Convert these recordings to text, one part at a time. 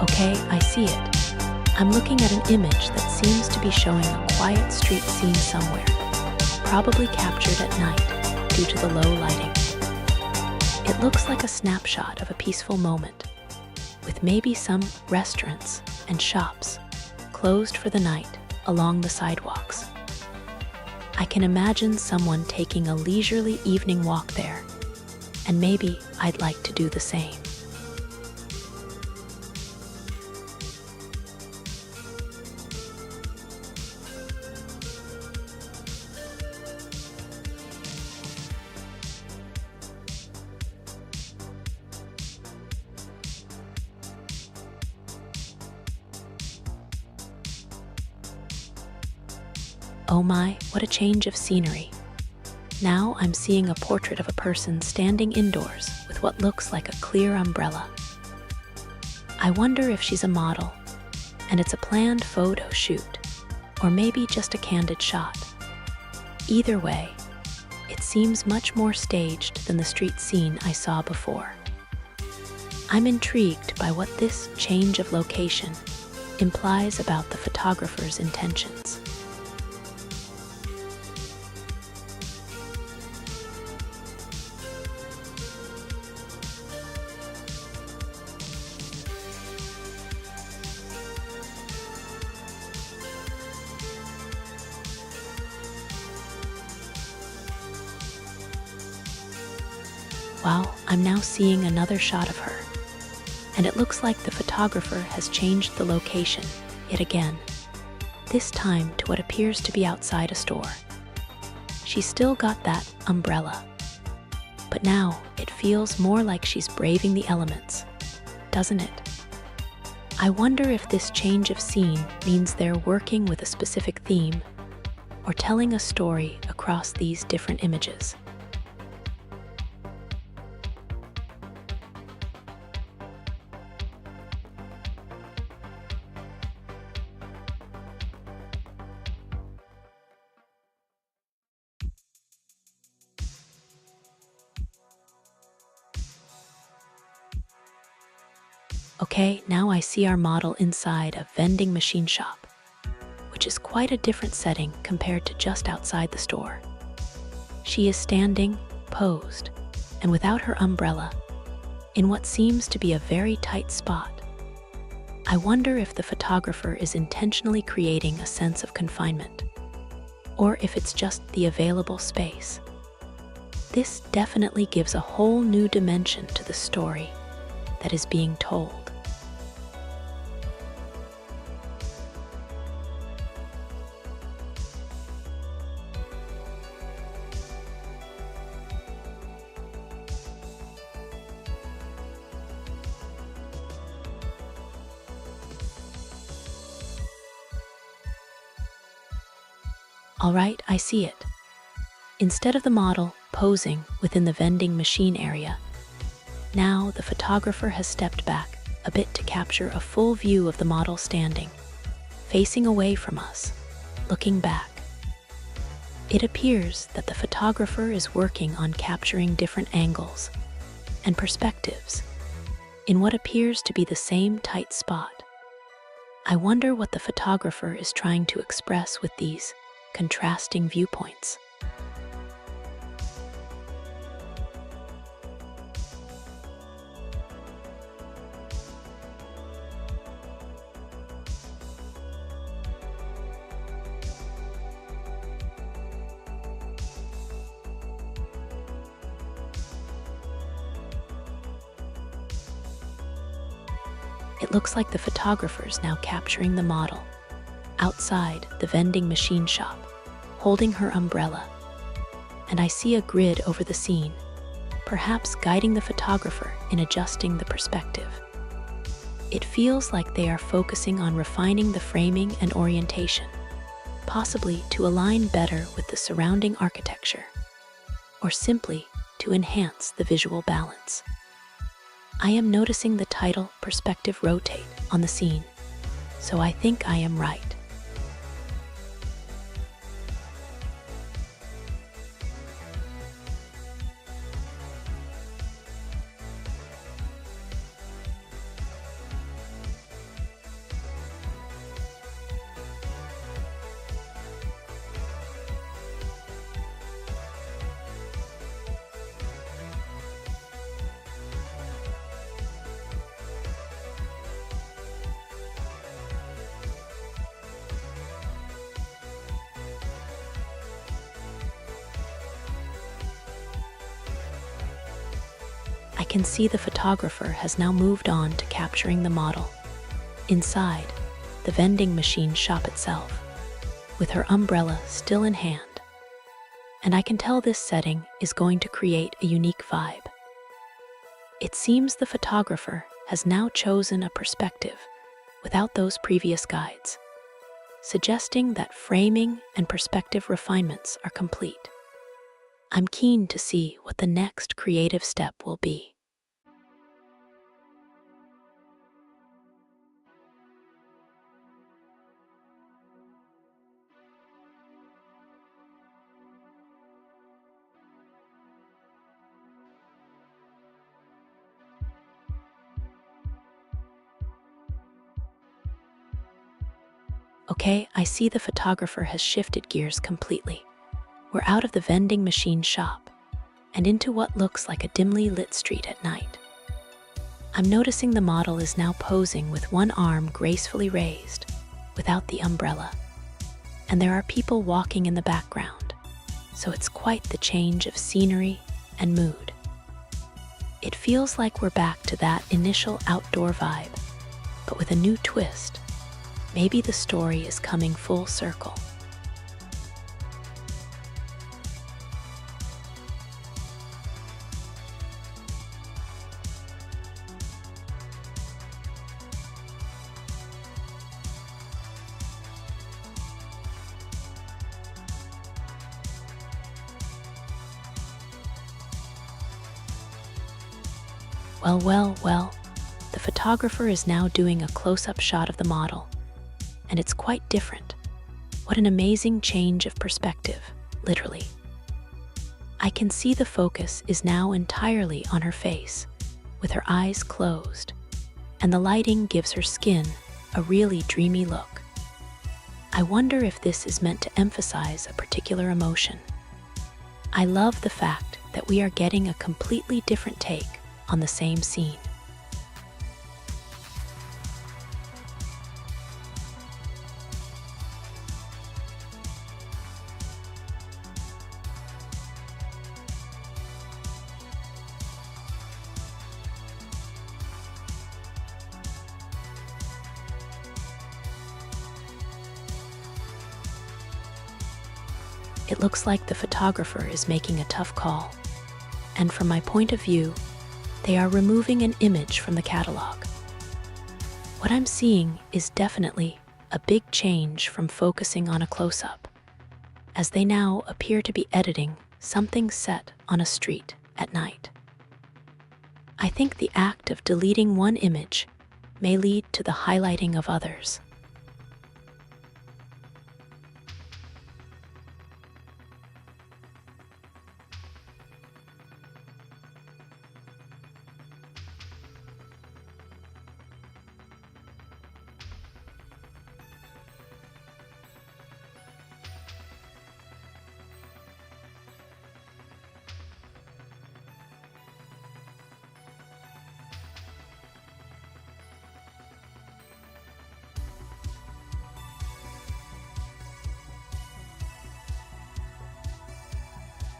Okay, I see it. I'm looking at an image that seems to be showing a quiet street scene somewhere, probably captured at night due to the low lighting. It looks like a snapshot of a peaceful moment, with maybe some restaurants and shops closed for the night along the sidewalks. I can imagine someone taking a leisurely evening walk there, and maybe I'd like to do the same. Oh my, what a change of scenery. Now I'm seeing a portrait of a person standing indoors with what looks like a clear umbrella. I wonder if she's a model, and it's a planned photo shoot, or maybe just a candid shot. Either way, it seems much more staged than the street scene I saw before. I'm intrigued by what this change of location implies about the photographer's intentions. Wow, I'm now seeing another shot of her, and it looks like the photographer has changed the location yet again, this time to what appears to be outside a store. She's still got that umbrella, but now it feels more like she's braving the elements, doesn't it? I wonder if this change of scene means they're working with a specific theme or telling a story across these different images. Okay, now I see our model inside a vending machine shop, which is quite a different setting compared to just outside the store. She is standing, posed, and without her umbrella, in what seems to be a very tight spot. I wonder if the photographer is intentionally creating a sense of confinement, or if it's just the available space. This definitely gives a whole new dimension to the story that is being told. All right, I see it. Instead of the model posing within the vending machine area, now the photographer has stepped back a bit to capture a full view of the model standing, facing away from us, looking back. It appears that the photographer is working on capturing different angles and perspectives in what appears to be the same tight spot. I wonder what the photographer is trying to express with these contrasting viewpoints. It looks like the photographer's now capturing the model outside the vending machine shop, holding her umbrella, and I see a grid over the scene, perhaps guiding the photographer in adjusting the perspective. It feels like they are focusing on refining the framing and orientation, possibly to align better with the surrounding architecture, or simply to enhance the visual balance. I am noticing the title "Perspective Rotate" on the scene, so I think I am right. I can see the photographer has now moved on to capturing the model. Inside, the vending machine shop itself, with her umbrella still in hand. And I can tell this setting is going to create a unique vibe. It seems the photographer has now chosen a perspective without those previous guides, suggesting that framing and perspective refinements are complete. I'm keen to see what the next creative step will be. Okay, I see the photographer has shifted gears completely. We're out of the vending machine shop and into what looks like a dimly lit street at night. I'm noticing the model is now posing with one arm gracefully raised, without the umbrella. And there are people walking in the background, so it's quite the change of scenery and mood. It feels like we're back to that initial outdoor vibe, but with a new twist. Maybe the story is coming full circle. Well, the photographer is now doing a close-up shot of the model, and it's quite different. What an amazing change of perspective, literally. I can see the focus is now entirely on her face, with her eyes closed, and the lighting gives her skin a really dreamy look. I wonder if this is meant to emphasize a particular emotion. I love the fact that we are getting a completely different take on the same scene. It looks like the photographer is making a tough call, and from my point of view, they are removing an image from the catalog. What I'm seeing is definitely a big change from focusing on a close-up, as they now appear to be editing something set on a street at night. I think the act of deleting one image may lead to the highlighting of others.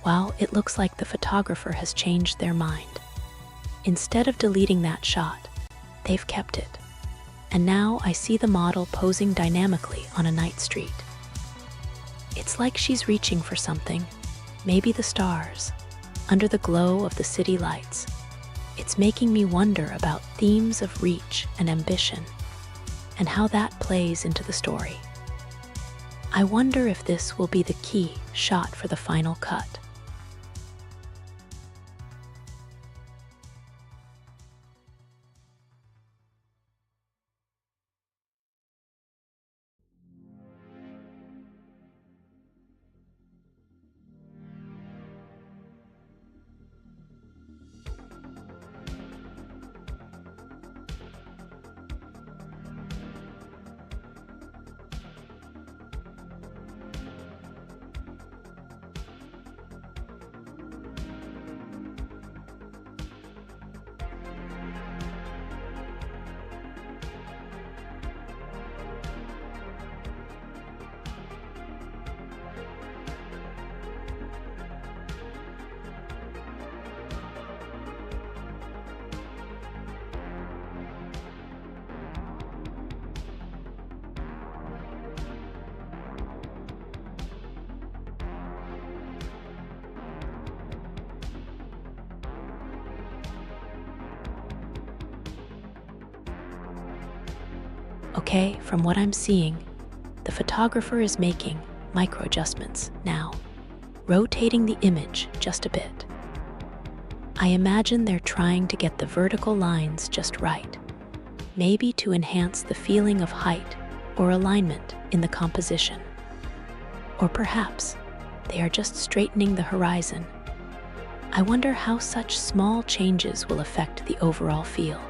Wow, it looks like the photographer has changed their mind. Instead of deleting that shot, they've kept it. And now I see the model posing dynamically on a night street. It's like she's reaching for something, maybe the stars, under the glow of the city lights. It's making me wonder about themes of reach and ambition, and how that plays into the story. I wonder if this will be the key shot for the final cut. Okay, from what I'm seeing, the photographer is making micro adjustments now, rotating the image just a bit. I imagine they're trying to get the vertical lines just right, maybe to enhance the feeling of height or alignment in the composition. Or perhaps they are just straightening the horizon. I wonder how such small changes will affect the overall feel.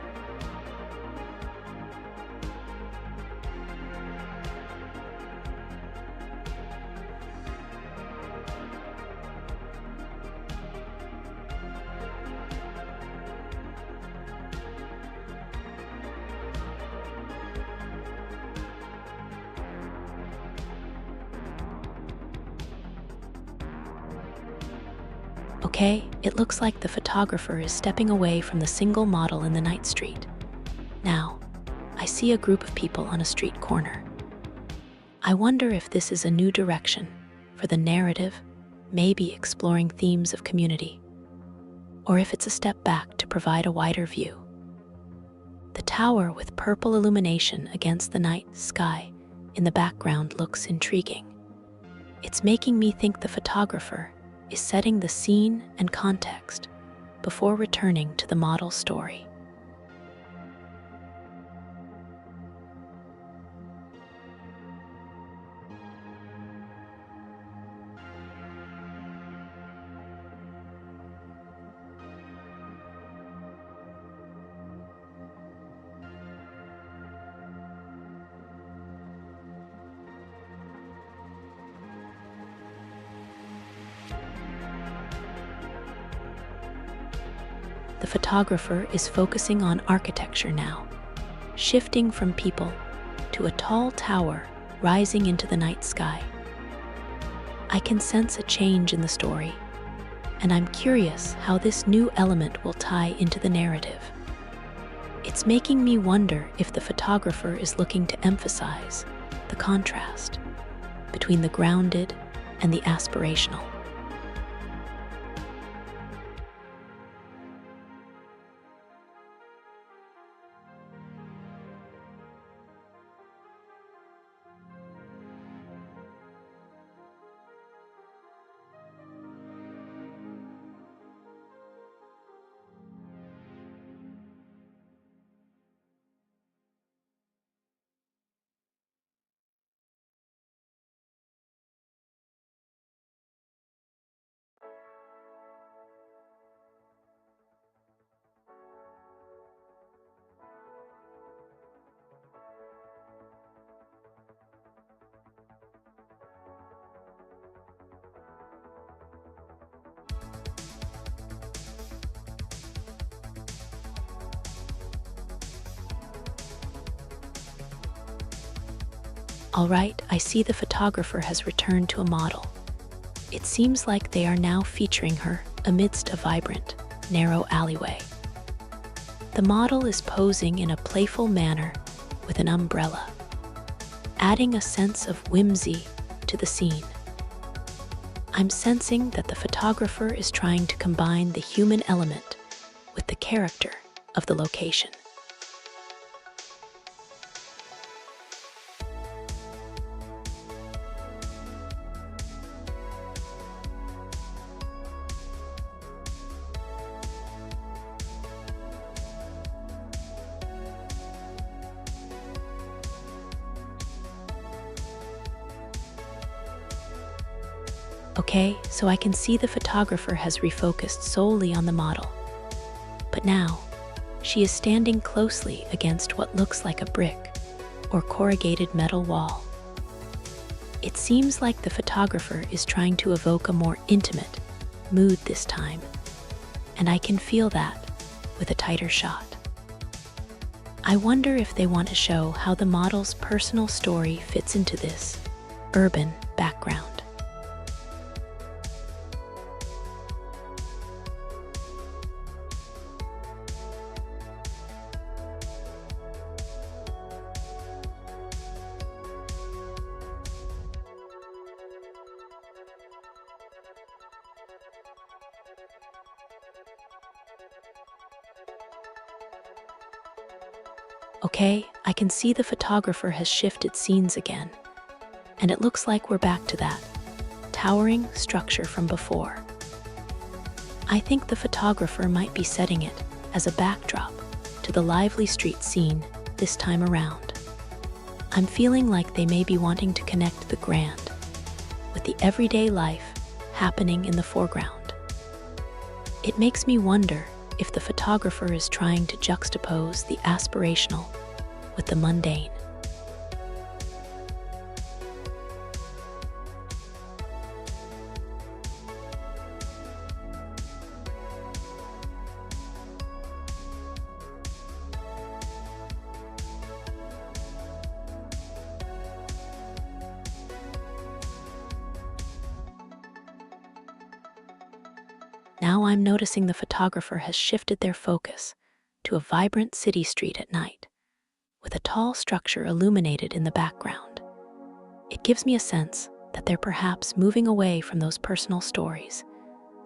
Okay, it looks like the photographer is stepping away from the single model in the night street. Now, I see a group of people on a street corner. I wonder if this is a new direction for the narrative, maybe exploring themes of community, or if it's a step back to provide a wider view. The tower with purple illumination against the night sky in the background looks intriguing. It's making me think the photographer is setting the scene and context before returning to the model story. The photographer is focusing on architecture now, shifting from people to a tall tower rising into the night sky. I can sense a change in the story, and I'm curious how this new element will tie into the narrative. It's making me wonder if the photographer is looking to emphasize the contrast between the grounded and the aspirational. All right, I see the photographer has returned to a model. It seems like they are now featuring her amidst a vibrant, narrow alleyway. The model is posing in a playful manner with an umbrella, adding a sense of whimsy to the scene. I'm sensing that the photographer is trying to combine the human element with the character of the location. Okay, so I can see the photographer has refocused solely on the model. But now, she is standing closely against what looks like a brick or corrugated metal wall. It seems like the photographer is trying to evoke a more intimate mood this time, and I can feel that with a tighter shot. I wonder if they want to show how the model's personal story fits into this urban background. Okay, I can see the photographer has shifted scenes again, and it looks like we're back to that towering structure from before. I think the photographer might be setting it as a backdrop to the lively street scene this time around. I'm feeling like they may be wanting to connect the grand with the everyday life happening in the foreground. It makes me wonder if the photographer is trying to juxtapose the aspirational with the mundane. Now I'm noticing the photographer has shifted their focus to a vibrant city street at night, with a tall structure illuminated in the background. It gives me a sense that they're perhaps moving away from those personal stories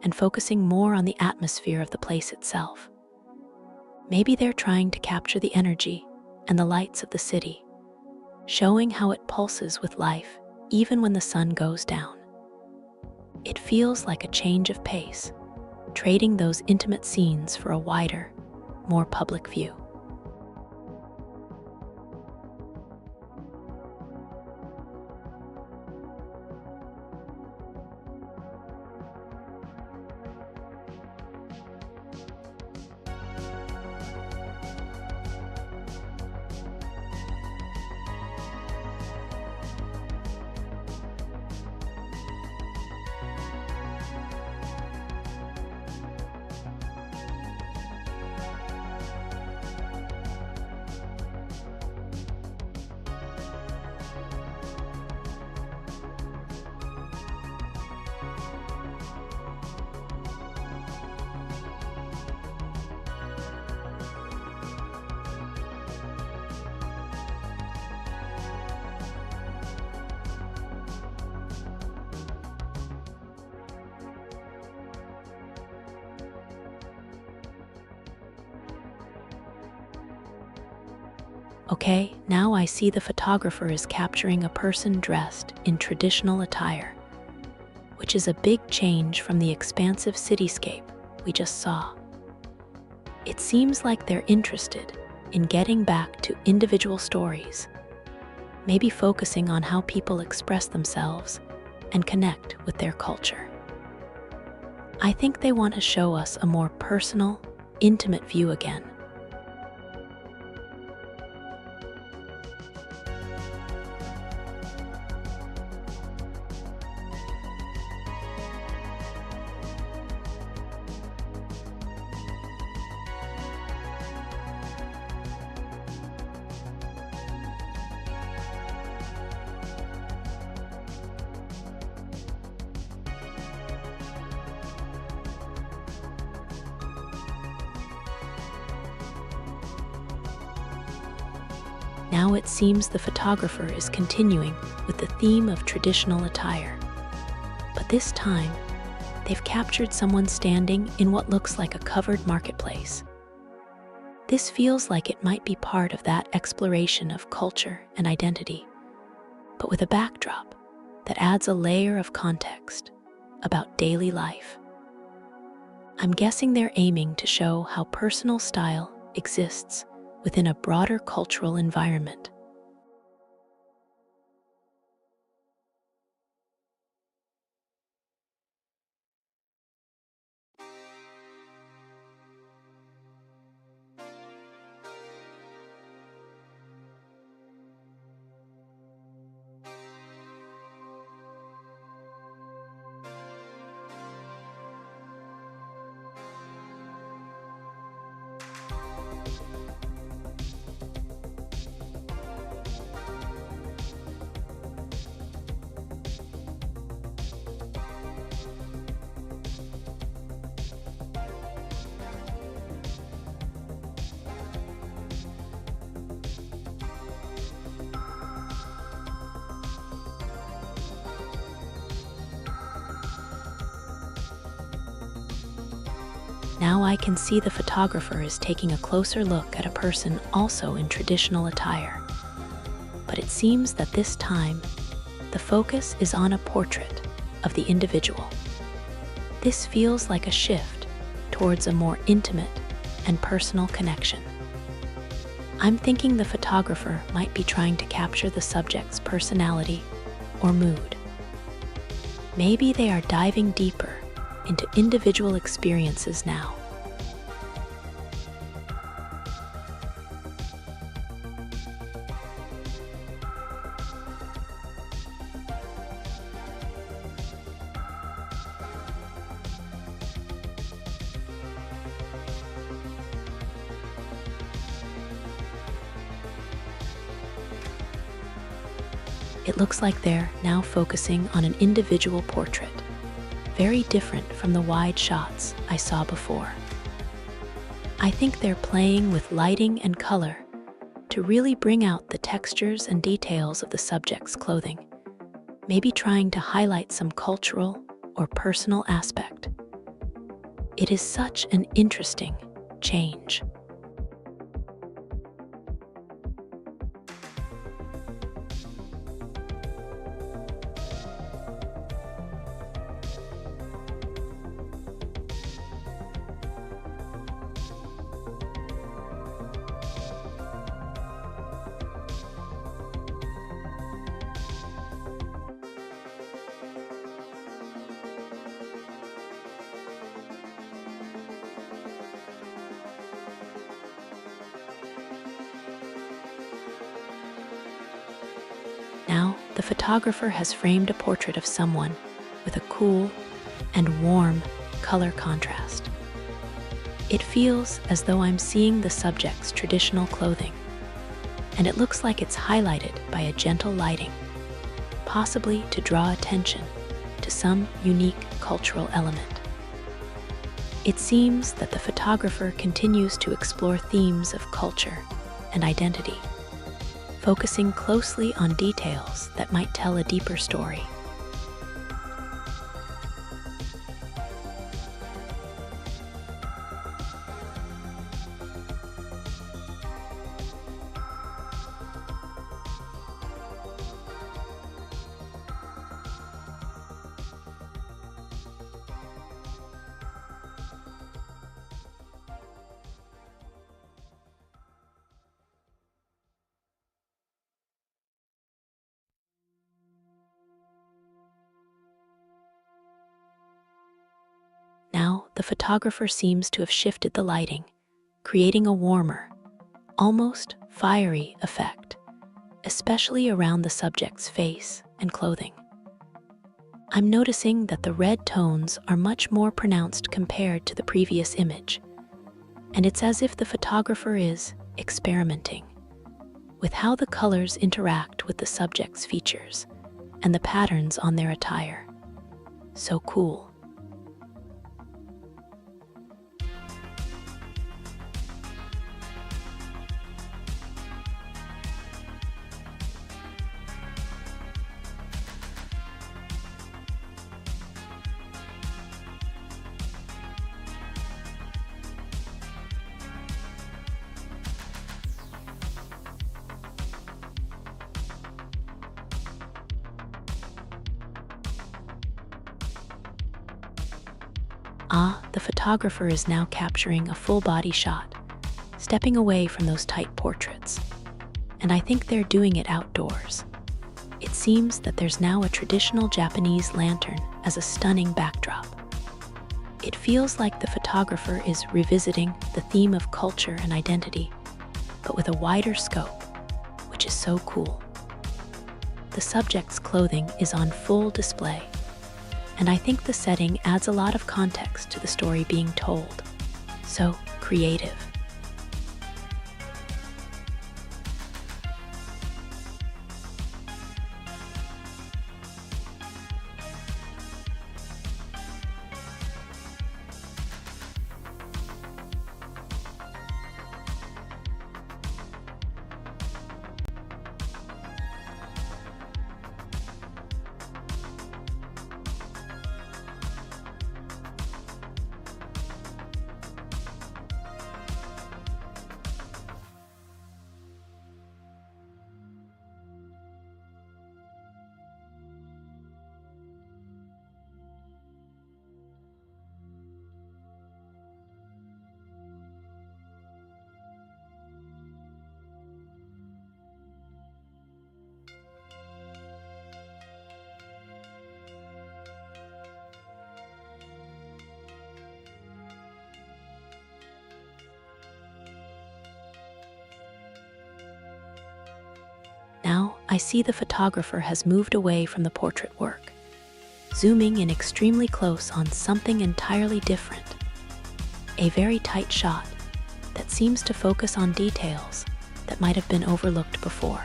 and focusing more on the atmosphere of the place itself. Maybe they're trying to capture the energy and the lights of the city, showing how it pulses with life even when the sun goes down. It feels like a change of pace, trading those intimate scenes for a wider, more public view. Okay, now I see the photographer is capturing a person dressed in traditional attire, which is a big change from the expansive cityscape we just saw. It seems like they're interested in getting back to individual stories, maybe focusing on how people express themselves and connect with their culture. I think they want to show us a more personal, intimate view again. Now it seems the photographer is continuing with the theme of traditional attire. But this time, they've captured someone standing in what looks like a covered marketplace. This feels like it might be part of that exploration of culture and identity, but with a backdrop that adds a layer of context about daily life. I'm guessing they're aiming to show how personal style exists within a broader cultural environment. Now I can see the photographer is taking a closer look at a person also in traditional attire. But it seems that this time, the focus is on a portrait of the individual. This feels like a shift towards a more intimate and personal connection. I'm thinking the photographer might be trying to capture the subject's personality or mood. Maybe they are diving deeper into individual experiences now. It looks like they're now focusing on an individual portrait, very different from the wide shots I saw before. I think they're playing with lighting and color to really bring out the textures and details of the subject's clothing, maybe trying to highlight some cultural or personal aspect. It is such an interesting change. Now, the photographer has framed a portrait of someone with a cool and warm color contrast. It feels as though I'm seeing the subject's traditional clothing, and it looks like it's highlighted by a gentle lighting, possibly to draw attention to some unique cultural element. It seems that the photographer continues to explore themes of culture and identity, focusing closely on details that might tell a deeper story. Now, the photographer seems to have shifted the lighting, creating a warmer, almost fiery effect, especially around the subject's face and clothing. I'm noticing that the red tones are much more pronounced compared to the previous image, and it's as if the photographer is experimenting with how the colors interact with the subject's features and the patterns on their attire. So cool. The photographer is now capturing a full-body shot, stepping away from those tight portraits. And I think they're doing it outdoors. It seems that there's now a traditional Japanese lantern as a stunning backdrop. It feels like the photographer is revisiting the theme of culture and identity, but with a wider scope, which is so cool. The subject's clothing is on full display, and I think the setting adds a lot of context to the story being told. So creative. I see the photographer has moved away from the portrait work, zooming in extremely close on something entirely different. A very tight shot that seems to focus on details that might have been overlooked before.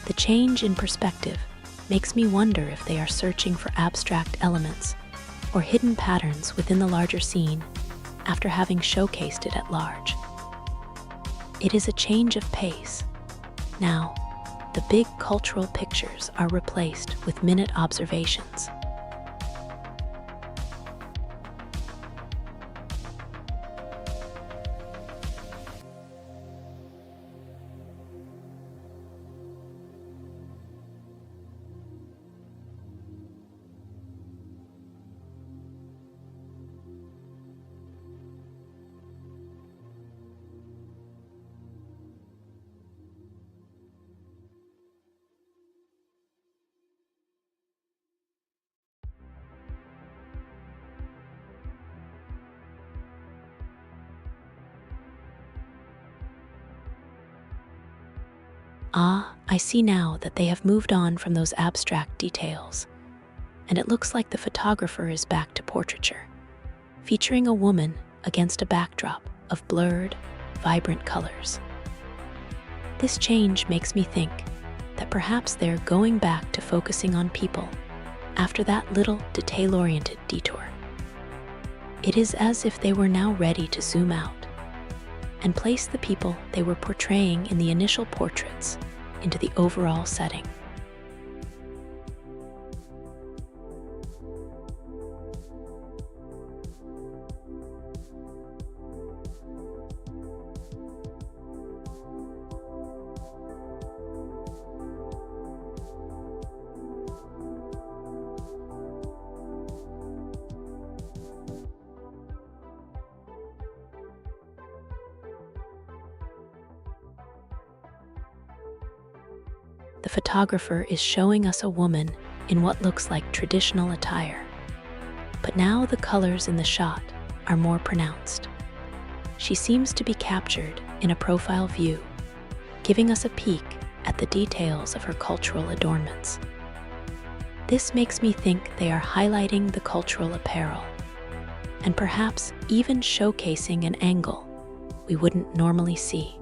The change in perspective makes me wonder if they are searching for abstract elements or hidden patterns within the larger scene after having showcased it at large. It is a change of pace. Now, the big cultural pictures are replaced with minute observations. Ah, I see now that they have moved on from those abstract details, and it looks like the photographer is back to portraiture, featuring a woman against a backdrop of blurred, vibrant colors. This change makes me think that perhaps they're going back to focusing on people after that little detail-oriented detour. It is as if they were now ready to zoom out and place the people they were portraying in the initial portraits into the overall setting. The photographer is showing us a woman in what looks like traditional attire, but now the colors in the shot are more pronounced. She seems to be captured in a profile view, giving us a peek at the details of her cultural adornments. This makes me think they are highlighting the cultural apparel, and perhaps even showcasing an angle we wouldn't normally see.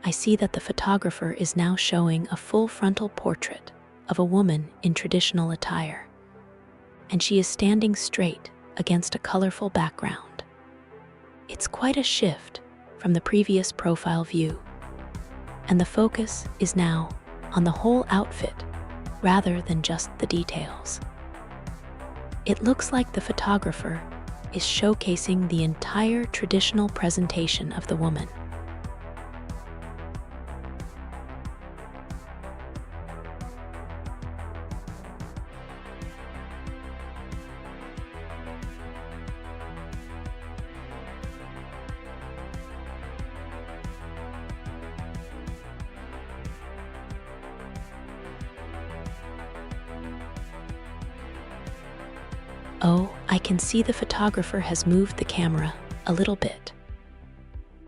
I see that the photographer is now showing a full frontal portrait of a woman in traditional attire, and she is standing straight against a colorful background. It's quite a shift from the previous profile view, and the focus is now on the whole outfit rather than just the details. It looks like the photographer is showcasing the entire traditional presentation of the woman. Oh, I can see the photographer has moved the camera a little bit.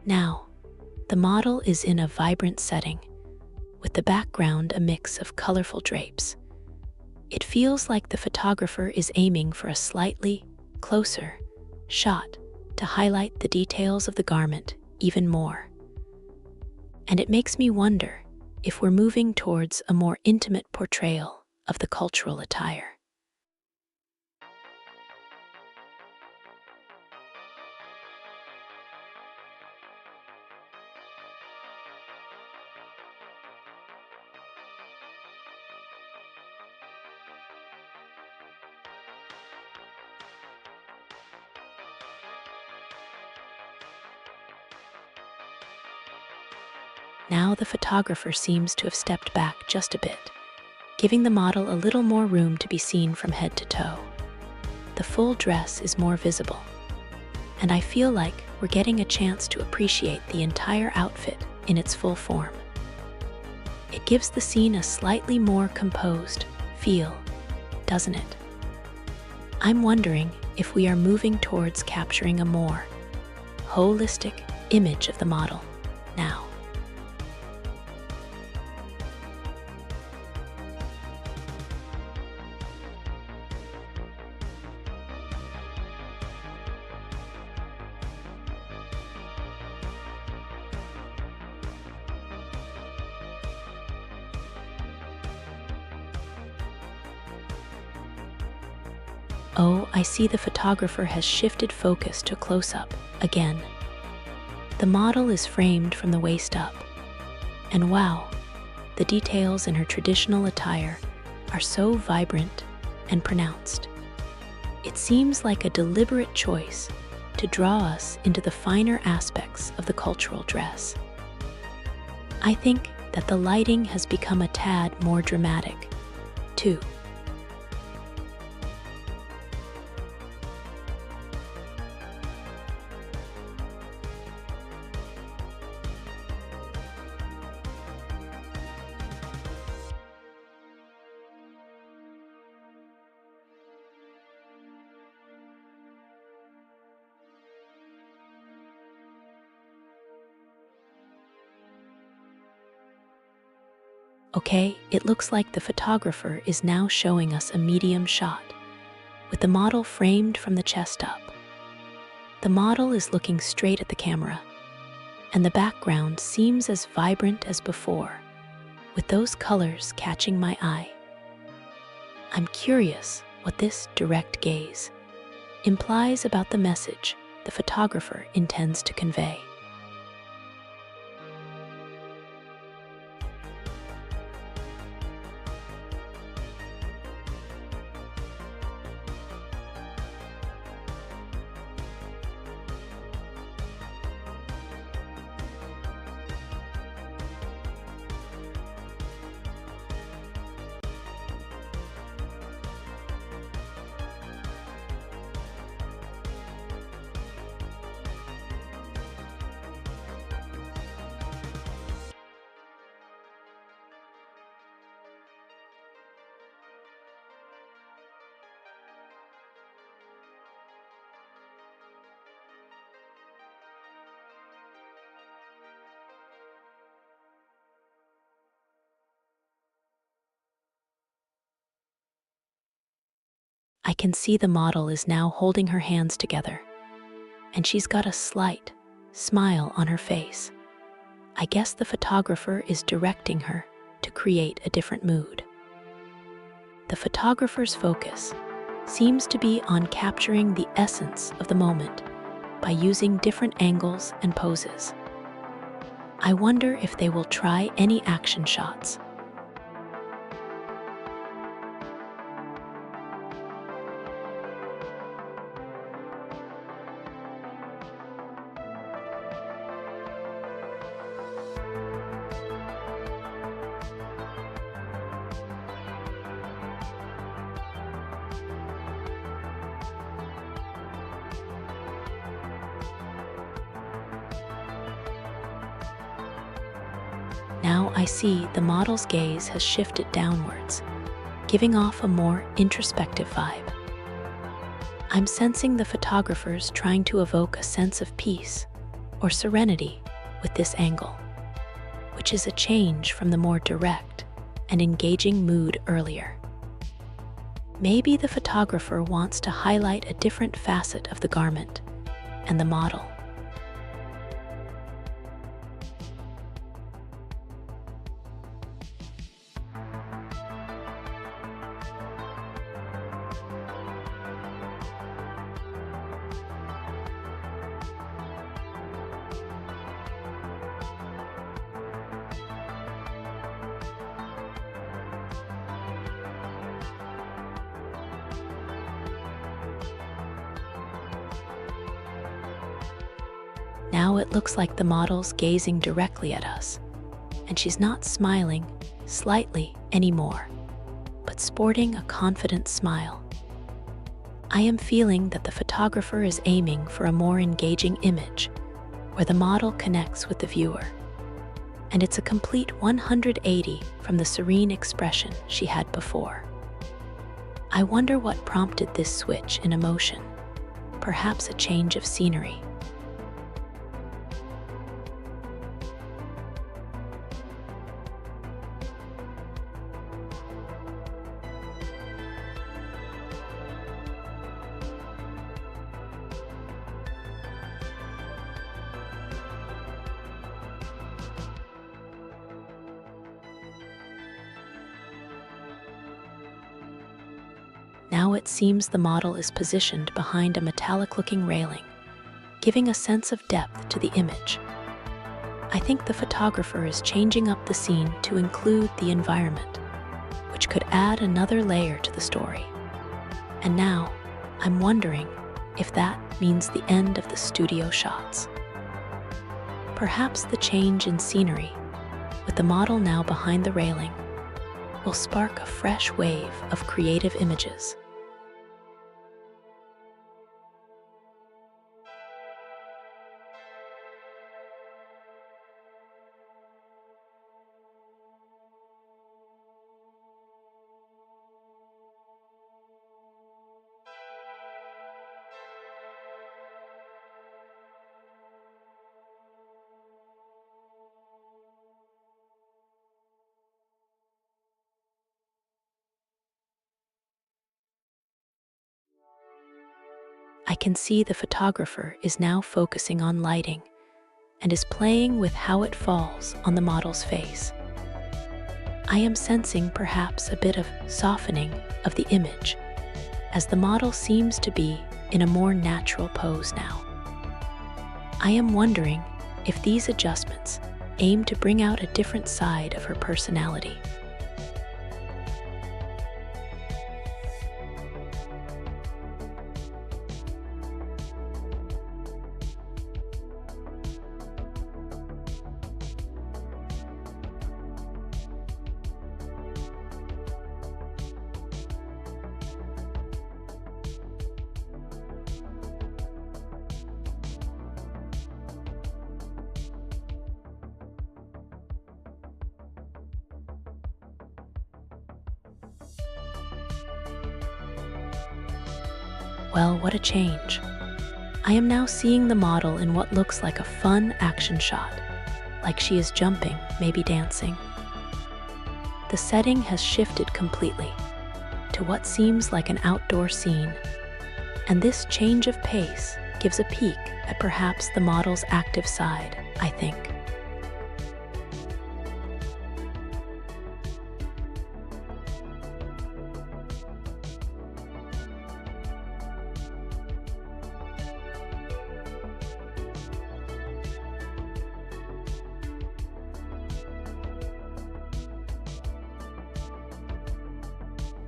Now, the model is in a vibrant setting, with the background a mix of colorful drapes. It feels like the photographer is aiming for a slightly closer shot to highlight the details of the garment even more. And it makes me wonder if we're moving towards a more intimate portrayal of the cultural attire. Now the photographer seems to have stepped back just a bit, giving the model a little more room to be seen from head to toe. The full dress is more visible, and I feel like we're getting a chance to appreciate the entire outfit in its full form. It gives the scene a slightly more composed feel, doesn't it? I'm wondering if we are moving towards capturing a more holistic image of the model now. Oh, I see the photographer has shifted focus to close-up again. The model is framed from the waist up. And wow, the details in her traditional attire are so vibrant and pronounced. It seems like a deliberate choice to draw us into the finer aspects of the cultural dress. I think that the lighting has become a tad more dramatic, too. Okay, it looks like the photographer is now showing us a medium shot, with the model framed from the chest up. The model is looking straight at the camera, and the background seems as vibrant as before, with those colors catching my eye. I'm curious what this direct gaze implies about the message the photographer intends to convey. I can see the model is now holding her hands together, and she's got a slight smile on her face. I guess the photographer is directing her to create a different mood. The photographer's focus seems to be on capturing the essence of the moment by using different angles and poses. I wonder if they will try any action shots. Now I see the model's gaze has shifted downwards, giving off a more introspective vibe. I'm sensing the photographer's trying to evoke a sense of peace or serenity with this angle, which is a change from the more direct and engaging mood earlier. Maybe the photographer wants to highlight a different facet of the garment and the model. Now it looks like the model's gazing directly at us, and she's not smiling slightly anymore, but sporting a confident smile. I am feeling that the photographer is aiming for a more engaging image, where the model connects with the viewer. And it's a complete 180 from the serene expression she had before. I wonder what prompted this switch in emotion. Perhaps a change of scenery. Now it seems the model is positioned behind a metallic-looking railing, giving a sense of depth to the image. I think the photographer is changing up the scene to include the environment, which could add another layer to the story. And now, I'm wondering if that means the end of the studio shots. Perhaps the change in scenery, with the model now behind the railing, will spark a fresh wave of creative images. I can see the photographer is now focusing on lighting and is playing with how it falls on the model's face. I am sensing perhaps a bit of softening of the image, as the model seems to be in a more natural pose now. I am wondering if these adjustments aim to bring out a different side of her personality. Well, what a change. I am now seeing the model in what looks like a fun action shot, like she is jumping, maybe dancing. The setting has shifted completely to what seems like an outdoor scene, and this change of pace gives a peek at perhaps the model's active side, I think.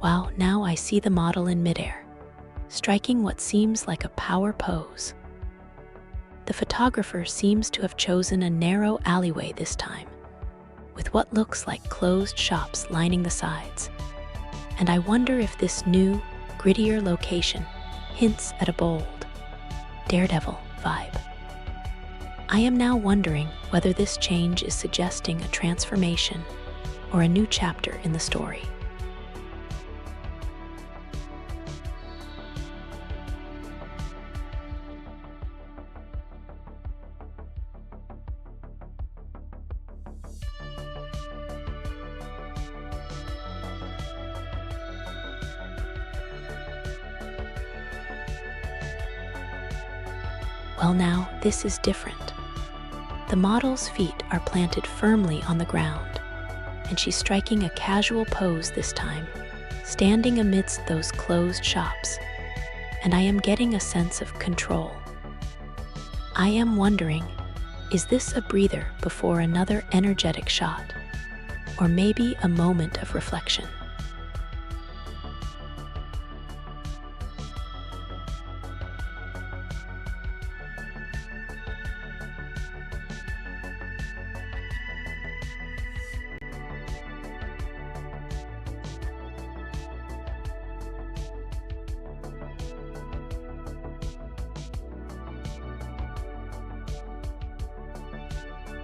Wow, now I see the model in midair, striking what seems like a power pose. The photographer seems to have chosen a narrow alleyway this time, with what looks like closed shops lining the sides. And I wonder if this new, grittier location hints at a bold, daredevil vibe. I am now wondering whether this change is suggesting a transformation or a new chapter in the story. Well, now, this is different. The model's feet are planted firmly on the ground, and she's striking a casual pose this time, standing amidst those closed shops, and I am getting a sense of control. I am wondering, is this a breather before another energetic shot, or maybe a moment of reflection?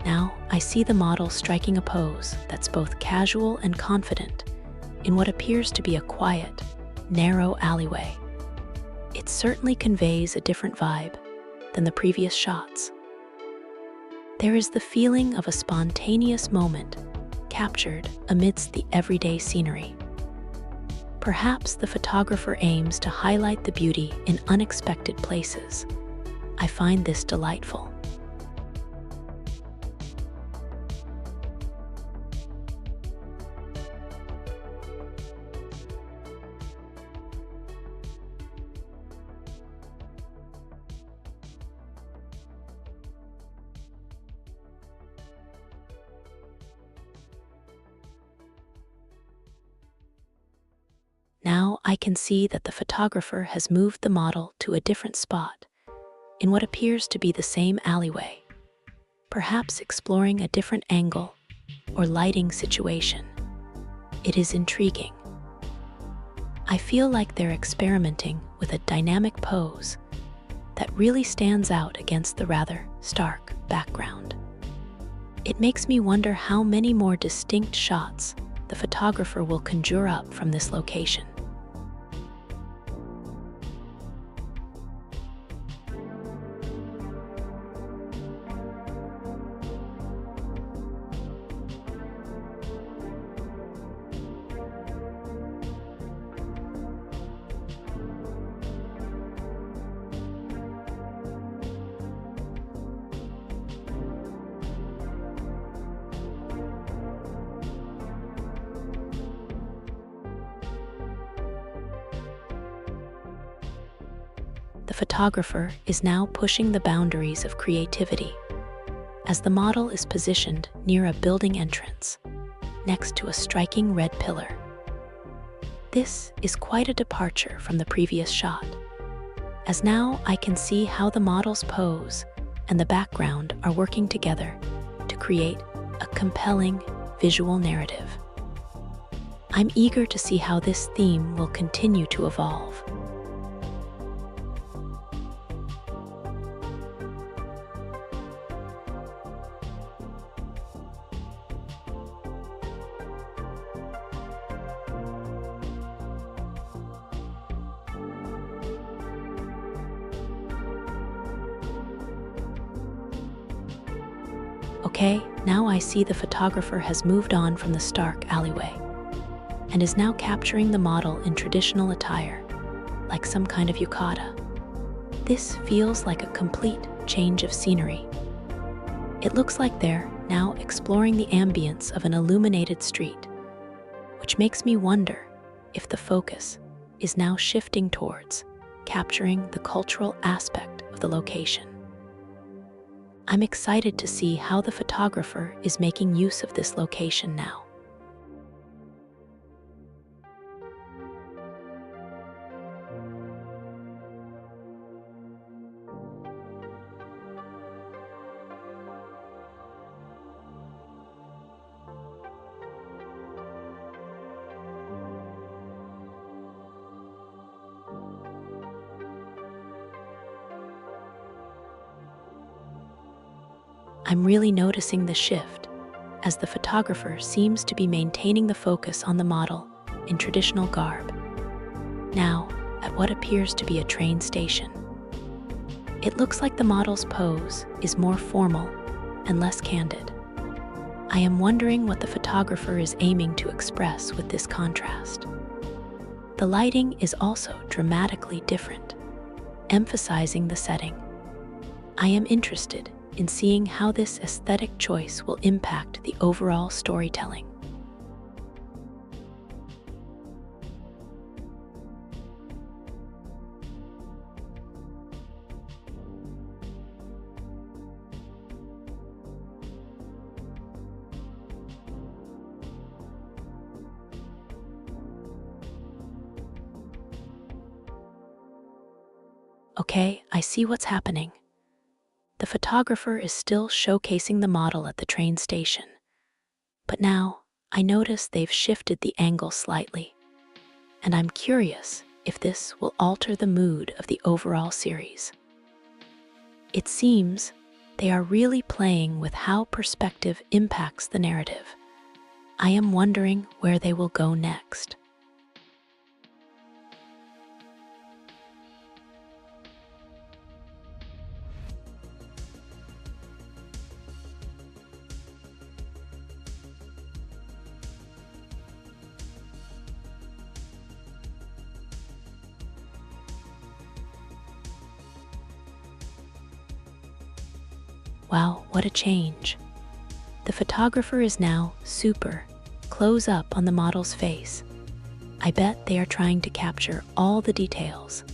Now I see the model striking a pose that's both casual and confident in what appears to be a quiet, narrow alleyway. It certainly conveys a different vibe than the previous shots. There is the feeling of a spontaneous moment captured amidst the everyday scenery. Perhaps the photographer aims to highlight the beauty in unexpected places. I find this delightful. Now I can see that the photographer has moved the model to a different spot in what appears to be the same alleyway, perhaps exploring a different angle or lighting situation. It is intriguing. I feel like they're experimenting with a dynamic pose that really stands out against the rather stark background. It makes me wonder how many more distinct shots the photographer will conjure up from this location. The photographer is now pushing the boundaries of creativity as the model is positioned near a building entrance next to a striking red pillar. This is quite a departure from the previous shot, as now I can see how the model's pose and the background are working together to create a compelling visual narrative. I'm eager to see how this theme will continue to evolve. Okay, now I see the photographer has moved on from the stark alleyway and is now capturing the model in traditional attire, like some kind of yukata. This feels like a complete change of scenery. It looks like they're now exploring the ambience of an illuminated street, which makes me wonder if the focus is now shifting towards capturing the cultural aspect of the location. I'm excited to see how the photographer is making use of this location now. I'm really noticing the shift, as the photographer seems to be maintaining the focus on the model in traditional garb, now at what appears to be a train station. It looks like the model's pose is more formal and less candid. I am wondering what the photographer is aiming to express with this contrast. The lighting is also dramatically different, emphasizing the setting. I am interested in seeing how this aesthetic choice will impact the overall storytelling. Okay, I see what's happening. The photographer is still showcasing the model at the train station, but now I notice they've shifted the angle slightly, and I'm curious if this will alter the mood of the overall series. It seems They are really playing with how perspective impacts the narrative. I am wondering where they will go next. Wow, what a change. The photographer is now super close up on the model's face. I bet they are trying to capture all the details.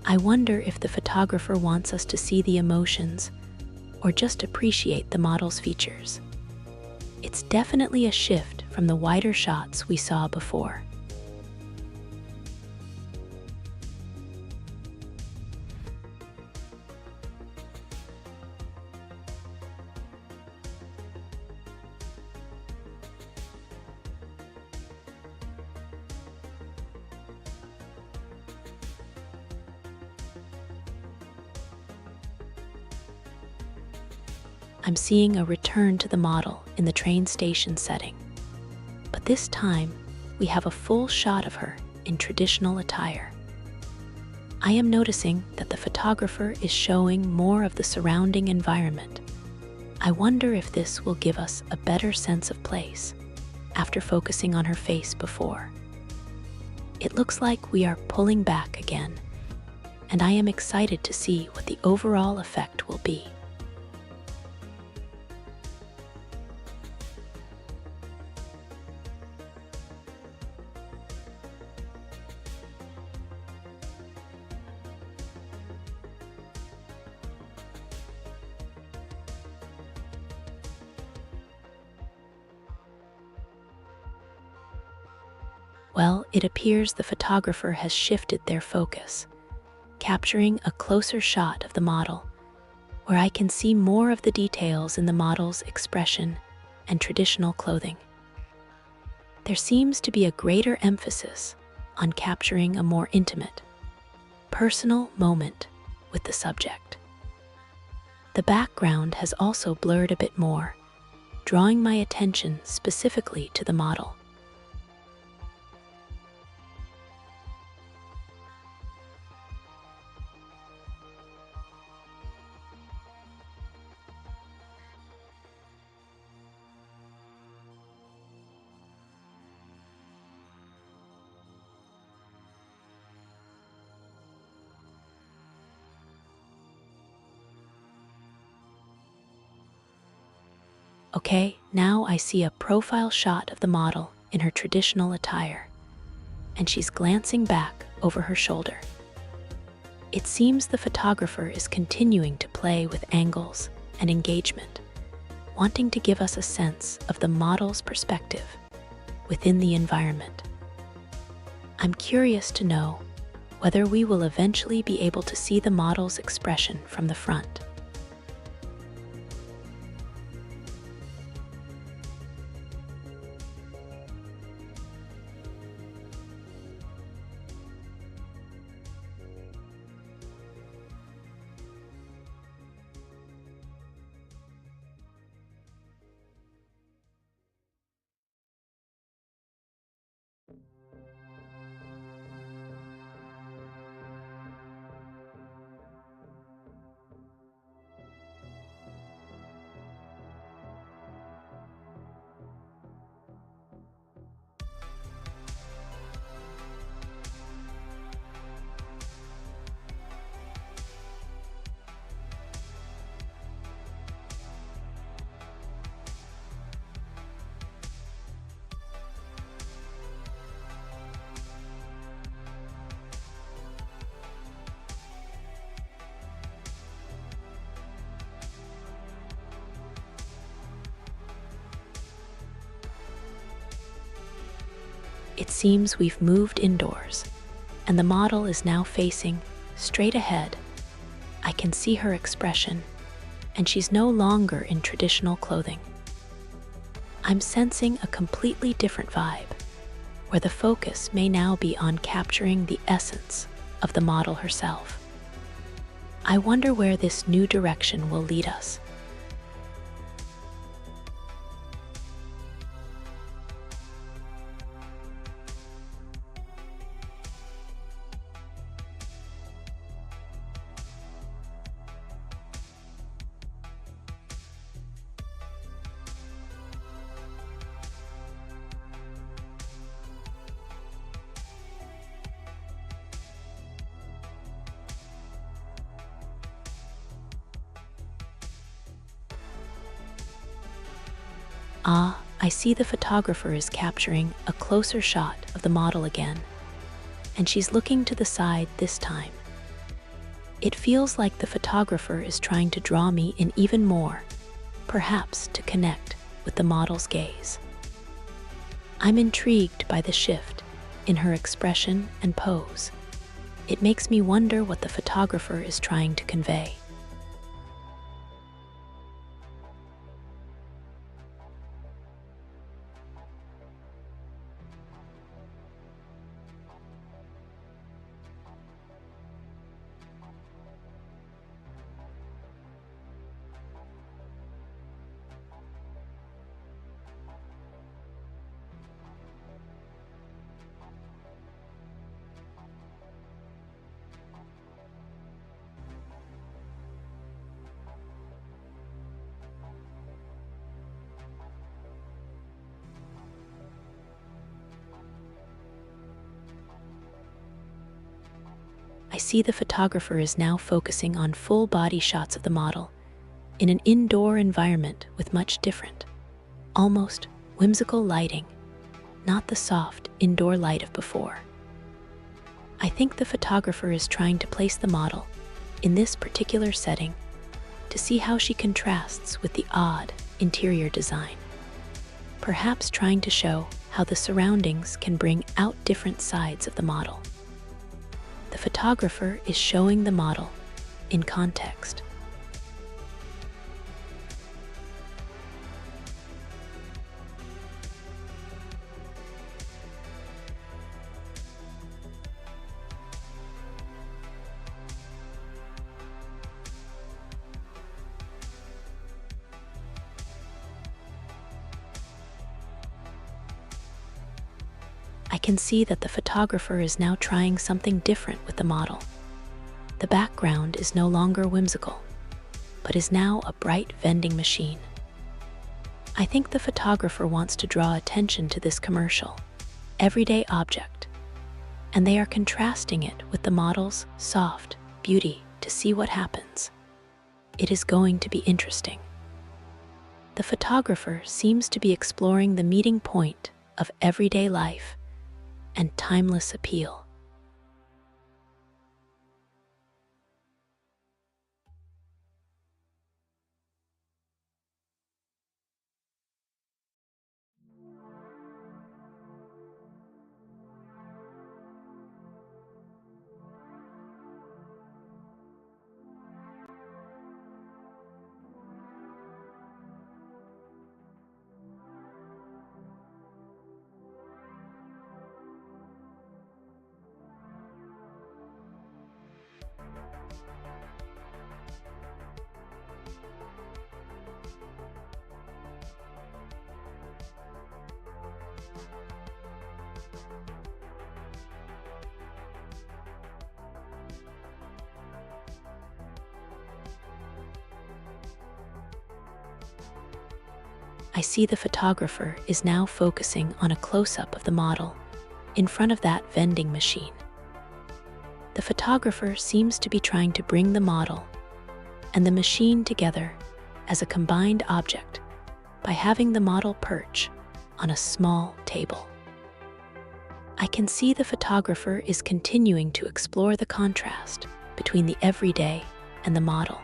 I wonder if the photographer wants us to see the emotions or just appreciate the model's features. It's definitely a shift from the wider shots we saw before. I'm seeing a return to the model in the train station setting. But this time, we have a full shot of her in traditional attire. I am noticing that the photographer is showing more of the surrounding environment. I wonder if this will give us a better sense of place after focusing on her face before. It looks like we are pulling back again, and I am excited to see what the overall effect will be. Well, it appears the photographer has shifted their focus, capturing a closer shot of the model, where I can see more of the details in the model's expression and traditional clothing. There seems to be a greater emphasis on capturing a more intimate, personal moment with the subject. The background has also blurred a bit more, drawing my attention specifically to the model. Okay, now I see a profile shot of the model in her traditional attire, and she's glancing back over her shoulder. It seems the photographer is continuing to play with angles and engagement, wanting to give us a sense of the model's perspective within the environment. I'm curious to know whether we will eventually be able to see the model's expression from the front. It seems we've moved indoors, and the model is now facing straight ahead. I can see her expression, and she's no longer in traditional clothing. I'm sensing a completely different vibe, where the focus may now be on capturing the essence of the model herself. I wonder where this new direction will lead us. Ah, I see the photographer is capturing a closer shot of the model again, and she's looking to the side this time. It feels like the photographer is trying to draw me in even more, perhaps to connect with the model's gaze. I'm intrigued by the shift in her expression and pose. It makes me wonder what the photographer is trying to convey. I see the photographer is now focusing on full body shots of the model in an indoor environment with much different, almost whimsical lighting, not the soft indoor light of before. I think the photographer is trying to place the model in this particular setting to see how she contrasts with the odd interior design, perhaps trying to show how the surroundings can bring out different sides of the model. The photographer is showing the model in context. I can see that the photographer is now trying something different with the model. The background is no longer whimsical, but is now a bright vending machine. I think the photographer wants to draw attention to this commercial, everyday object, and they are contrasting it with the model's soft beauty to see what happens. It is going to be interesting. The photographer seems to be exploring the meeting point of everyday life and timeless appeal. I see the photographer is now focusing on a close-up of the model in front of that vending machine. The photographer seems to be trying to bring the model and the machine together as a combined object by having the model perch on a small table. I can see the photographer is continuing to explore the contrast between the everyday and the model.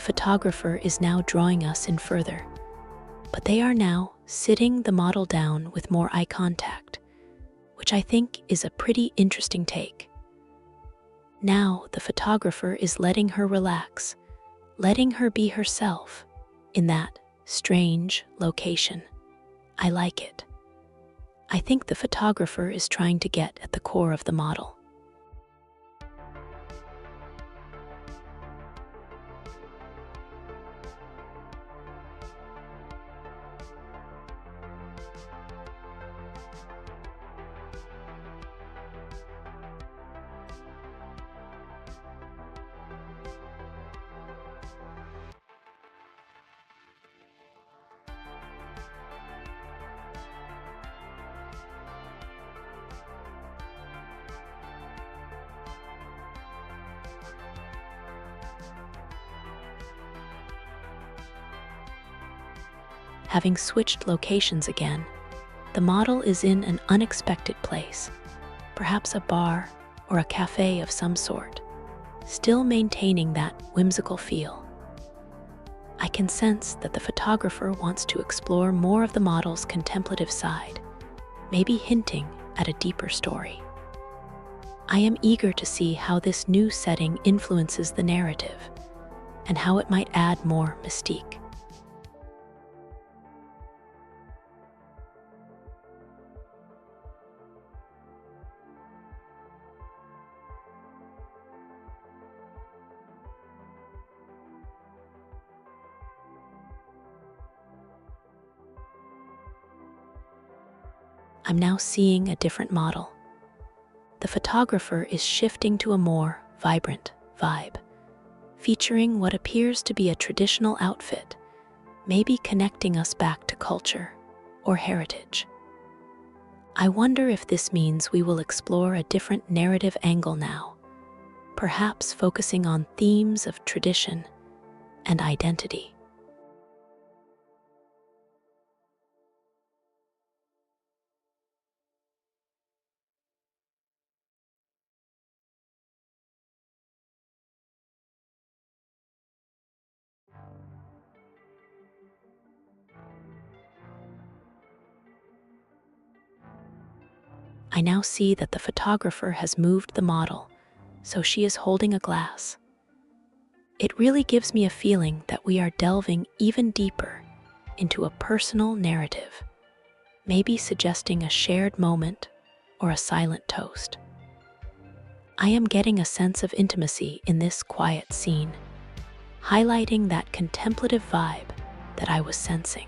photographer is now drawing us in further, but they are now sitting the model down with more eye contact, which I think is a pretty interesting take. Now the photographer is letting her relax, letting her be herself in that strange location. I like it. I think the photographer is trying to get at the core of the model. Having switched locations again, the model is in an unexpected place, perhaps a bar or a cafe of some sort, still maintaining that whimsical feel. I can sense that the photographer wants to explore more of the model's contemplative side, maybe hinting at a deeper story. I am eager to see how this new setting influences the narrative and how it might add more mystique. I'm now seeing a different model. The photographer is shifting to a more vibrant vibe, featuring what appears to be a traditional outfit, maybe connecting us back to culture or heritage. I wonder if this means we will explore a different narrative angle now, perhaps focusing on themes of tradition and identity. I now see that the photographer has moved the model, so she is holding a glass. It really gives me a feeling that we are delving even deeper into a personal narrative, maybe suggesting a shared moment or a silent toast. I am getting a sense of intimacy in this quiet scene, highlighting that contemplative vibe that I was sensing.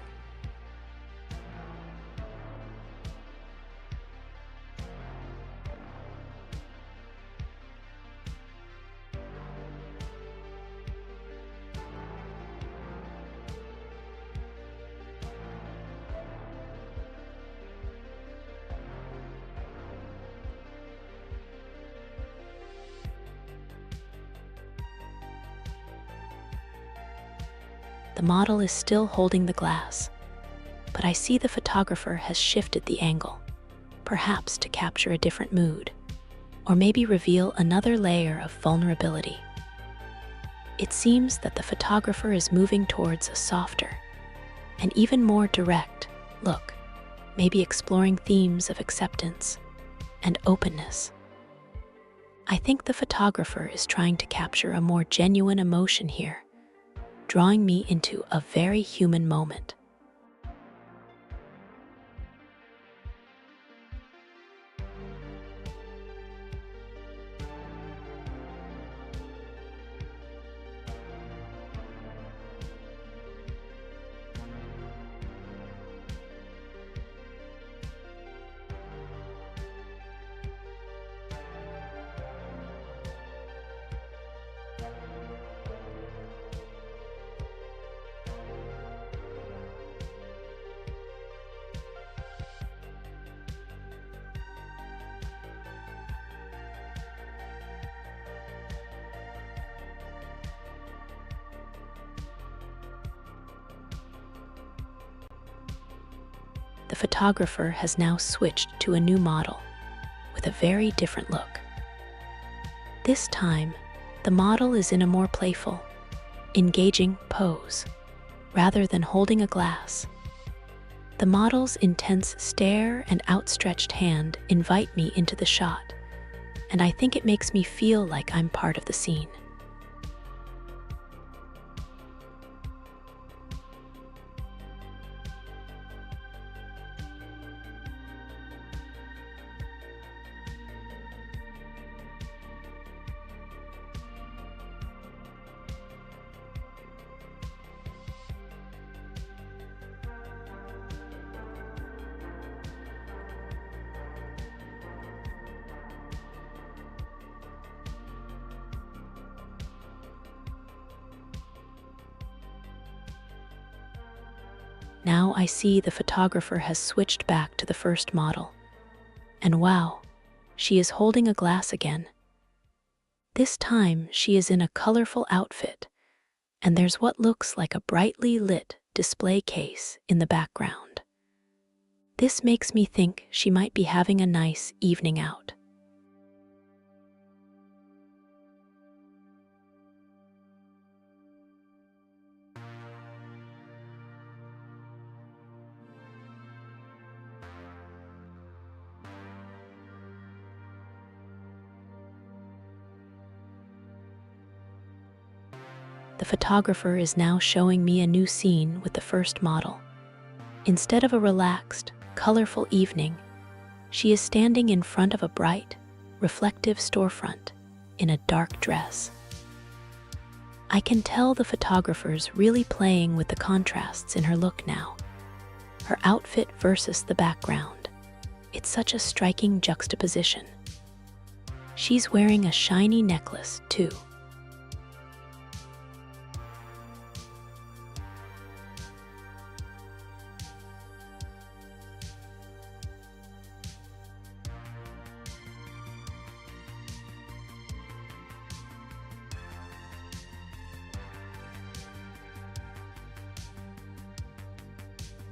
The model is still holding the glass, but I see the photographer has shifted the angle, perhaps to capture a different mood, or maybe reveal another layer of vulnerability. It seems that the photographer is moving towards a softer and even more direct look, maybe exploring themes of acceptance and openness. I think the photographer is trying to capture a more genuine emotion here, drawing me into a very human moment. The photographer has now switched to a new model with a very different look. This time, the model is in a more playful, engaging pose, rather than holding a glass. The model's intense stare and outstretched hand invite me into the shot, and I think it makes me feel like I'm part of the scene. Now I see the photographer has switched back to the first model. And wow, she is holding a glass again. This time she is in a colorful outfit, and there's what looks like a brightly lit display case in the background. This makes me think she might be having a nice evening out. The photographer is now showing me a new scene with the first model. Instead of a relaxed, colorful evening, she is standing in front of a bright, reflective storefront in a dark dress. I can tell the photographer's really playing with the contrasts in her look now. Her outfit versus the background. It's such a striking juxtaposition. She's wearing a shiny necklace, too.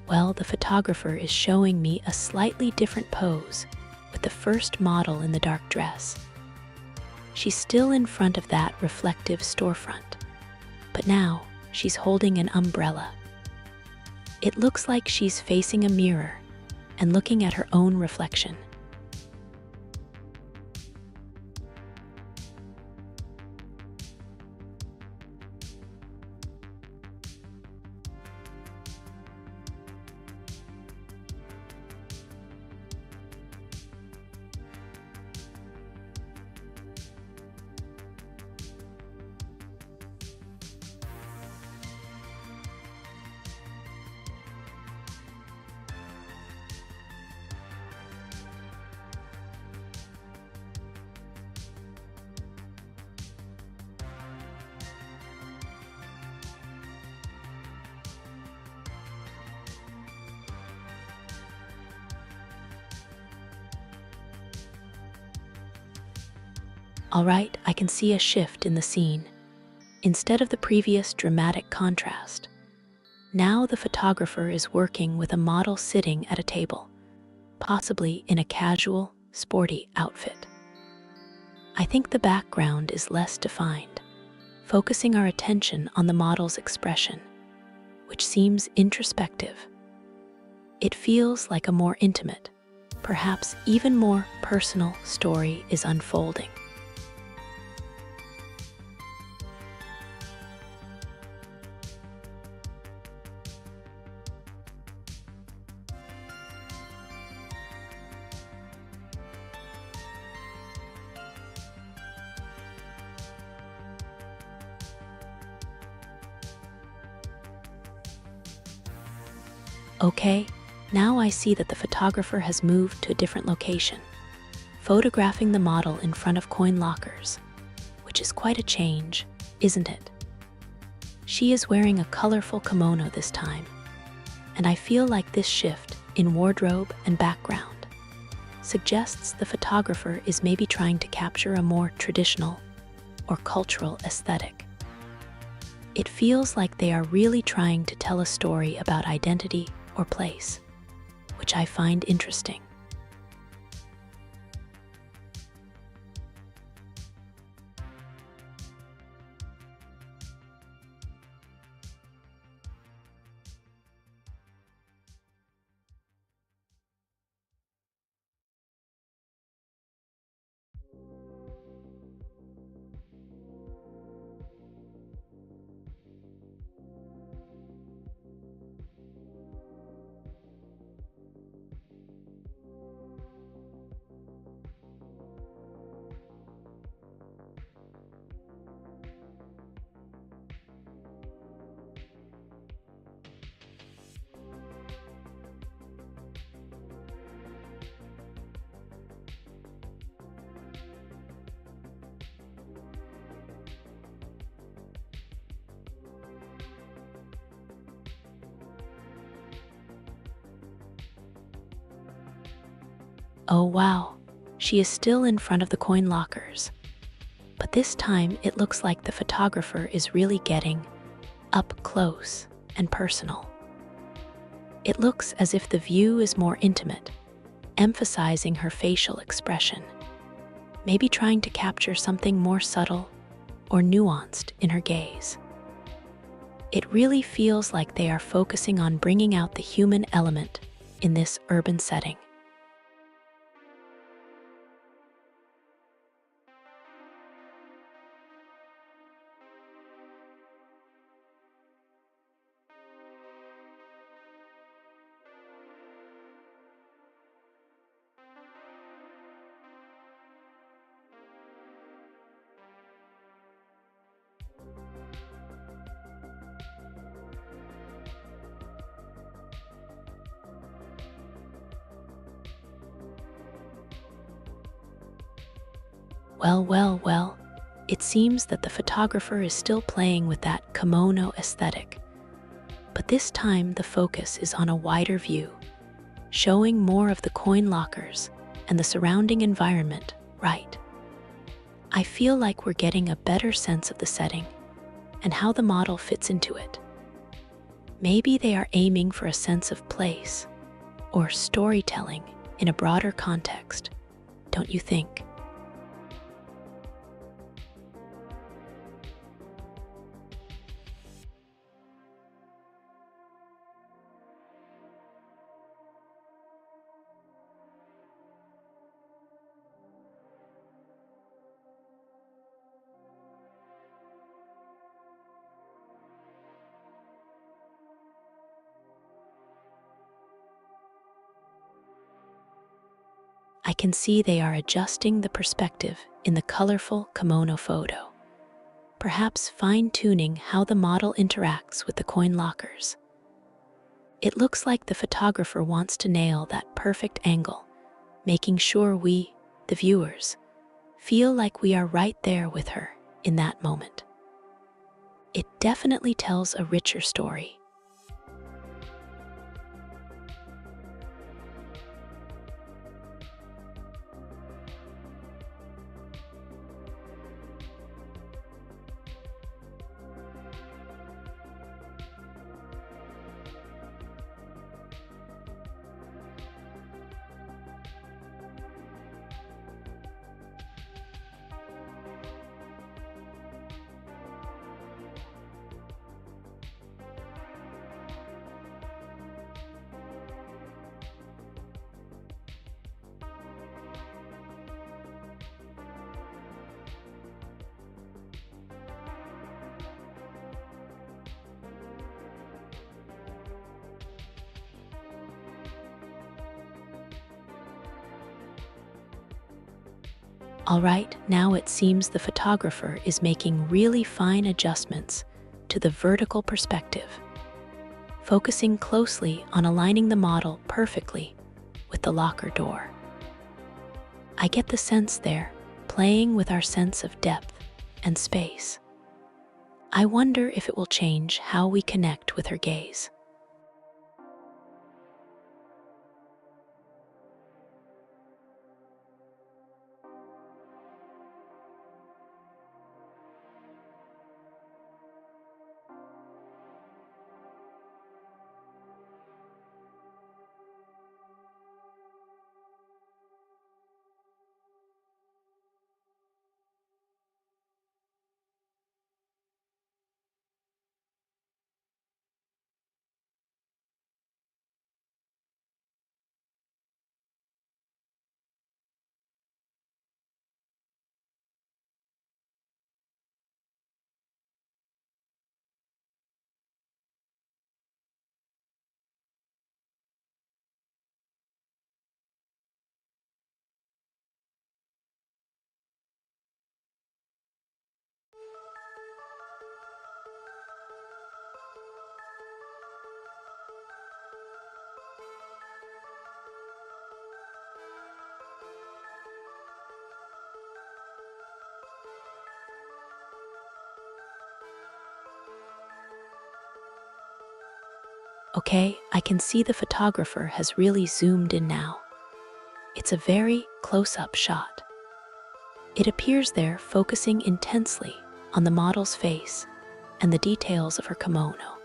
Well, the photographer is showing me a slightly different pose with the first model in the dark dress. She's still in front of that reflective storefront, but now she's holding an umbrella. It looks like she's facing a mirror and looking at her own reflection. All right, I can see a shift in the scene. Instead of the previous dramatic contrast, now the photographer is working with a model sitting at a table, possibly in a casual, sporty outfit. I think the background is less defined, focusing our attention on the model's expression, which seems introspective. It feels like a more intimate, perhaps even more personal story is unfolding. Okay, now I see that the photographer has moved to a different location, photographing the model in front of coin lockers, which is quite a change, isn't it? She is wearing a colorful kimono this time, and I feel like this shift in wardrobe and background suggests the photographer is maybe trying to capture a more traditional or cultural aesthetic. It feels like they are really trying to tell a story about identity or place, which I find interesting. Oh wow, she is still in front of the coin lockers. But this time it looks like the photographer is really getting up close and personal. It looks as if the view is more intimate, emphasizing her facial expression, maybe trying to capture something more subtle or nuanced in her gaze. It really feels like they are focusing on bringing out the human element in this urban setting. Well, it seems that the photographer is still playing with that kimono aesthetic. But this time the focus is on a wider view, showing more of the coin lockers and the surrounding environment, right? I feel like we're getting a better sense of the setting and how the model fits into it. Maybe they are aiming for a sense of place or storytelling in a broader context, don't you think? I can see they are adjusting the perspective in the colorful kimono photo, perhaps fine-tuning how the model interacts with the coin lockers. It looks like the photographer wants to nail that perfect angle, making sure we, the viewers, feel like we are right there with her in that moment. It definitely tells a richer story. All right, now it seems the photographer is making really fine adjustments to the vertical perspective, focusing closely on aligning the model perfectly with the locker door. I get the sense they're playing with our sense of depth and space. I wonder if it will change how we connect with her gaze. Okay, I can see the photographer has really zoomed in now. It's a very close-up shot. It appears there focusing intensely on the model's face and the details of her kimono.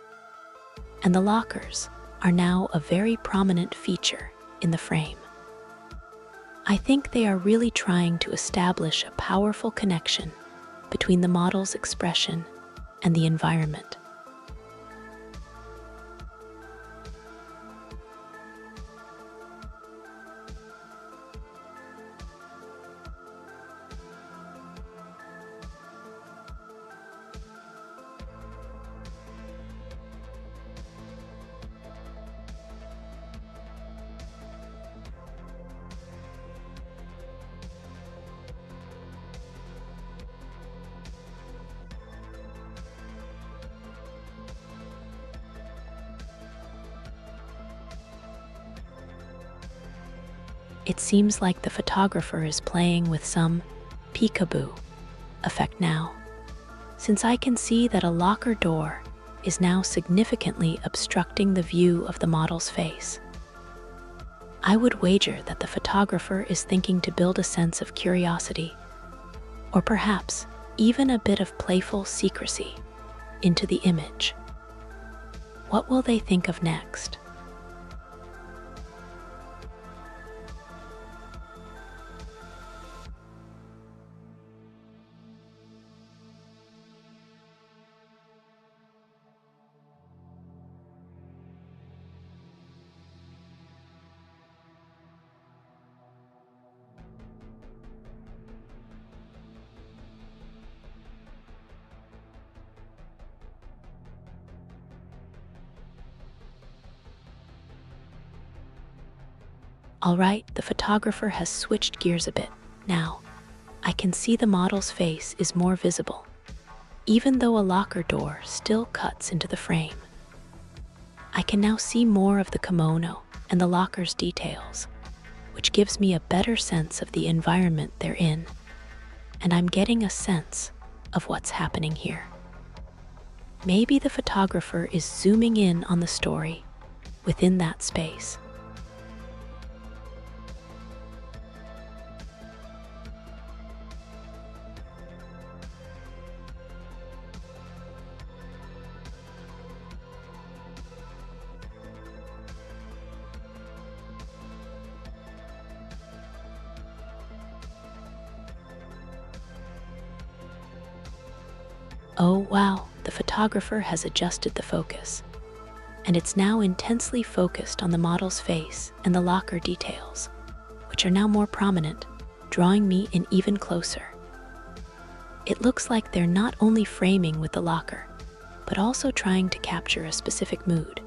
And the lockers are now a very prominent feature in the frame. I think they are really trying to establish a powerful connection between the model's expression and the environment. It seems like the photographer is playing with some peekaboo effect now, since I can see that a locker door is now significantly obstructing the view of the model's face. I would wager that the photographer is thinking to build a sense of curiosity, or perhaps even a bit of playful secrecy, into the image. What will they think of next? All right, the photographer has switched gears a bit. Now, I can see the model's face is more visible, even though a locker door still cuts into the frame. I can now see more of the kimono and the locker's details, which gives me a better sense of the environment they're in, and I'm getting a sense of what's happening here. Maybe the photographer is zooming in on the story within that space. Oh wow, the photographer has adjusted the focus, and it's now intensely focused on the model's face and the locker details, which are now more prominent, drawing me in even closer. It looks like they're not only framing with the locker, but also trying to capture a specific mood,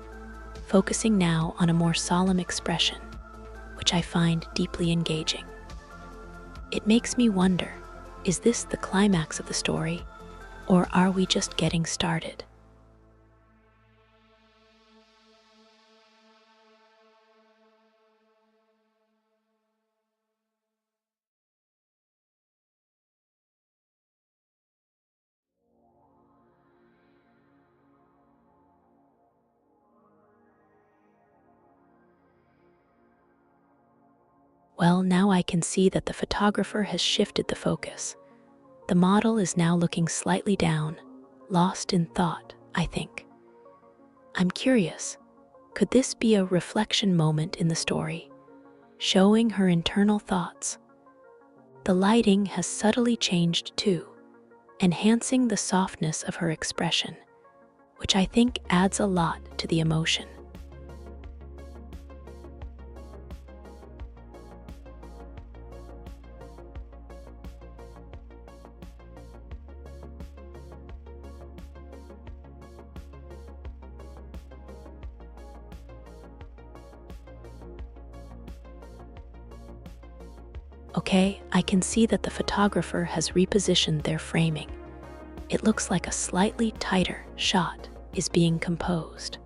focusing now on a more solemn expression, which I find deeply engaging. It makes me wonder, is this the climax of the story? Or are we just getting started? Well, now I can see that the photographer has shifted the focus. The model is now looking slightly down, lost in thought, I think. I'm curious, could this be a reflection moment in the story, showing her internal thoughts? The lighting has subtly changed too, enhancing the softness of her expression, which I think adds a lot to the emotion. Okay, I can see that the photographer has repositioned their framing. It looks like a slightly tighter shot is being composed.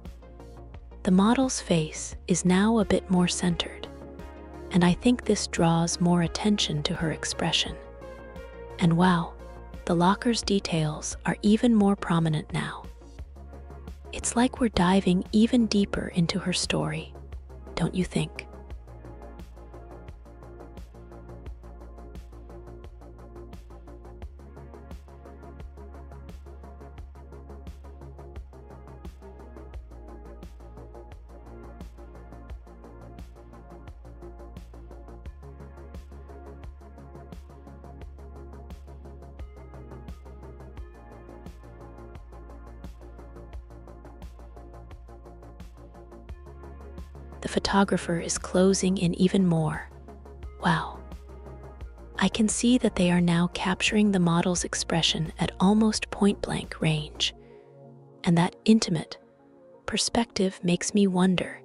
The model's face is now a bit more centered, and I think this draws more attention to her expression. And wow, the locker's details are even more prominent now. It's like we're diving even deeper into her story, don't you think? the photographer is closing in even more. Wow. I can see that they are now capturing the model's expression at almost point-blank range. And that intimate perspective makes me wonder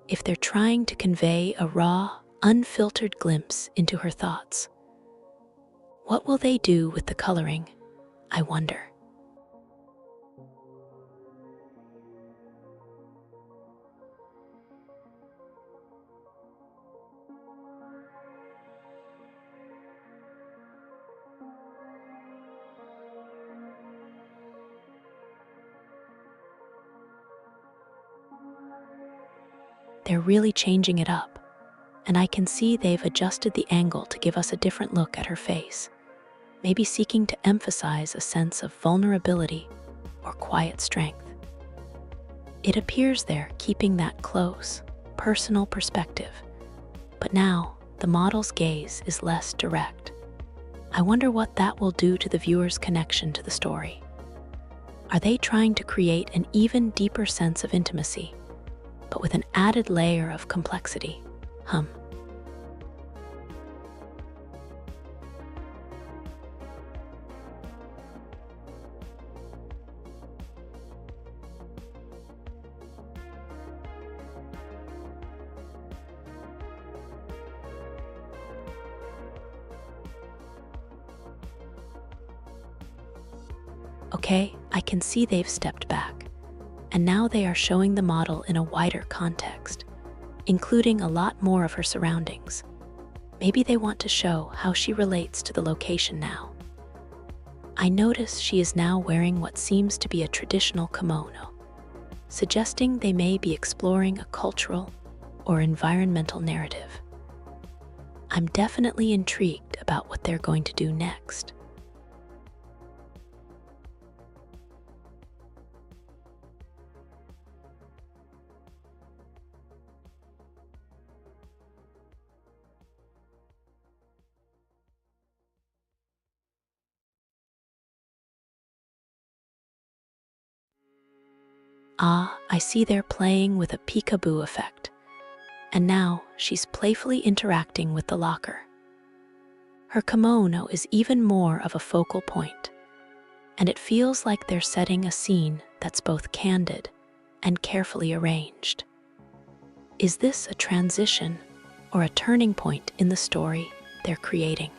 if they're trying to convey a raw, unfiltered glimpse into her thoughts. What will they do with the coloring, I wonder? They're really changing it up, and I can see they've adjusted the angle to give us a different look at her face, maybe seeking to emphasize a sense of vulnerability or quiet strength. It appears they're keeping that close, personal perspective, but now the model's gaze is less direct. I wonder what that will do to the viewer's connection to the story. Are they trying to create an even deeper sense of intimacy, but with an added layer of complexity? Okay, I can see they've stepped back, and now they are showing the model in a wider context, including a lot more of her surroundings. Maybe they want to show how she relates to the location now. I notice she is now wearing what seems to be a traditional kimono, suggesting they may be exploring a cultural or environmental narrative. I'm definitely intrigued about what they're going to do next. Ah, I see they're playing with a peekaboo effect, and now she's playfully interacting with the locker. Her kimono is even more of a focal point, and it feels like they're setting a scene that's both candid and carefully arranged. Is this a transition or a turning point in the story they're creating?